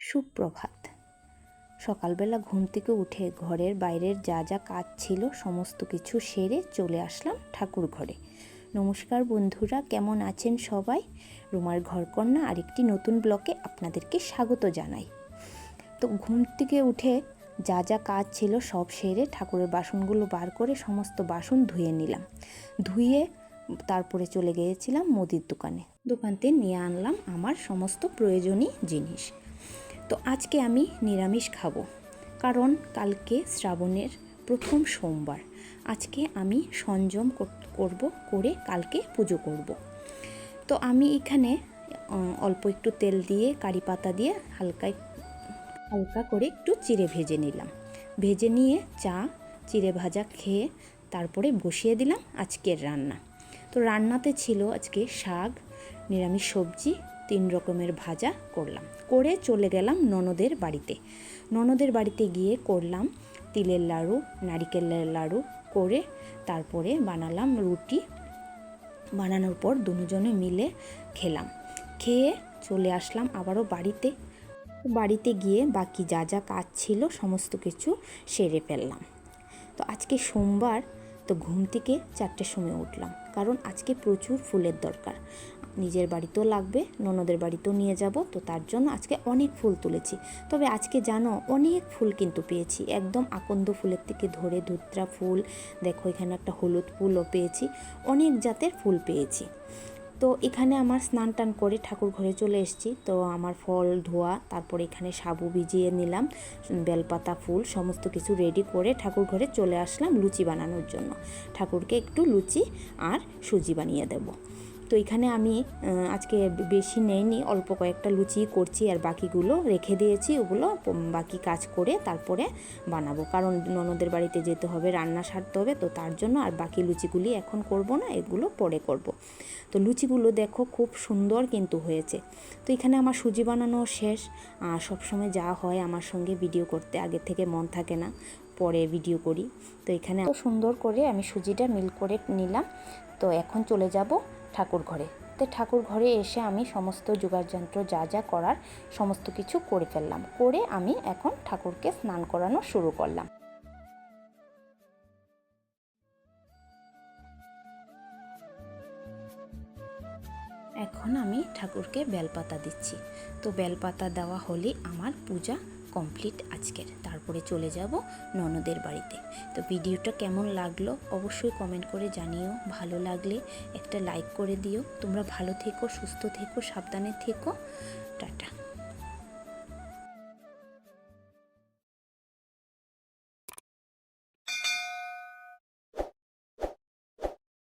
সুপ্রভাত। সকালবেলা ঘুম থেকে উঠে ঘরের বাইরের যা যা কাজ ছিল সমস্ত কিছু সেরে চলে আসলাম ঠাকুর ঘরে। নমস্কার বন্ধুরা, কেমন আছেন সবাই? রুমার ঘরকন্যা আরেকটি নতুন ব্লকে আপনাদেরকে স্বাগত জানাই। তো ঘুম থেকে উঠে যা যা কাজ ছিল সব সেরে ঠাকুরের বাসনগুলো বার করে সমস্ত বাসন ধুয়ে নিলাম। ধুয়ে তারপরে চলে গিয়েছিলাম মুদির দোকানতে নিয়ে আনলাম আমার সমস্ত প্রয়োজনীয় জিনিস। তো আজকে আমি নিরামিষ খাবো, কারণ কালকে শ্রাবণের প্রথম সোমবার। আজকে আমি সংযম করে কালকে পুজো করব। তো আমি এখানে অল্প একটু তেল দিয়ে কারি পাতা দিয়ে হালকা করে একটু চিড়ে ভেজে নিলাম। ভেজে নিয়ে চা চিড়ে ভাজা খেয়ে তারপরে বসিয়ে দিলাম আজকের রান্না। তো রান্নাতে ছিল আজকে শাক, নিরামিষ সবজি, 3 রকমের ভাজা করে চলে গেলাম ননদের বাড়িতে গিয়ে করলাম তিলের লাড়ু, নারিকেলের লাড়ু করে তারপরে বানালাম রুটি। বানানোর পর দুজনে মিলে খেয়ে চলে আসলাম আবারও বাড়িতে গিয়ে বাকি যা যা কাজ ছিল সমস্ত কিছু সেরে ফেললাম। তো আজকে সোমবার, তো ঘুম থেকে 4টের সময় উঠলাম, কারণ আজকে প্রচুর ফুলের দরকার। নিজের বাড়িতেও লাগবে, ননদের বাড়িতেও নিয়ে যাব, তো তার জন্য আজকে অনেক ফুল তুলেছি। তবে আজকে জানো অনেক ফুল কিন্তু পেয়েছি, একদম আকন্দ ফুলের থেকে ধরে ধুত্রা ফুল, দেখো এখানে একটা হলুদ ফুলও পেয়েছি, অনেক জাতের ফুল পেয়েছি। তো এখানে আমার স্নান টান করে ঠাকুর ঘরে চলে এসেছি। তো আমার ফল ধোয়া, তারপরে এখানে সাবু ভিজিয়ে নিলাম, বেলপাতা, ফুল সমস্ত কিছু রেডি করে ঠাকুর ঘরে চলে আসলাম লুচি বানানোর জন্য। ঠাকুরকে একটু লুচি আর সুজি বানিয়ে দেব। তো এখানে আমি আজকে বেশি নেইনি, অল্প কয়েকটা লুচি করছি আর বাকিগুলো রেখে দিয়েছি। ওগুলো বাকি কাজ করে তারপরে বানাবো, কারণ ননদের বাড়িতে যেতে হবে, রান্না সারতে হবে, তো তার জন্য। আর বাকি লুচিগুলি এখন করব না, এগুলো পরে করব। তো লুচিগুলো দেখো খুব সুন্দর কিন্তু হয়েছে। তো এখানে আমার সুজি বানানো শেষ। সবসময় যা হয় আমার সঙ্গে ভিডিও করতে আগে থেকে মন থাকে না, পরে ভিডিও করি। তো এখানে সুন্দর করে আমি সুজিটা মিল করে নিলাম। তো এখন চলে যাব ঠাকুর ঘরে। তো ঠাকুর ঘরে এসে আমি সমস্ত যোগাড়যন্ত্র যা যা করার সমস্ত কিছু করে ফেললাম। করে আমি এখন ঠাকুরকে স্নান করানো শুরু করলাম। এখন আমি ঠাকুরকে বেলপাতা দিচ্ছি। তো বেলপাতা দেওয়া হলে আমার পূজা কমপ্লিট আজকের। তারপরে চলে যাব ননদের বাড়িতে। তো ভিডিওটা কেমন লাগলো অবশ্যই কমেন্ট করে জানিও। ভালো লাগলে একটা লাইক করে দিও। তোমরা ভালো থেকো, সুস্থ থেকো, সাবধানে থেকো। টাটা।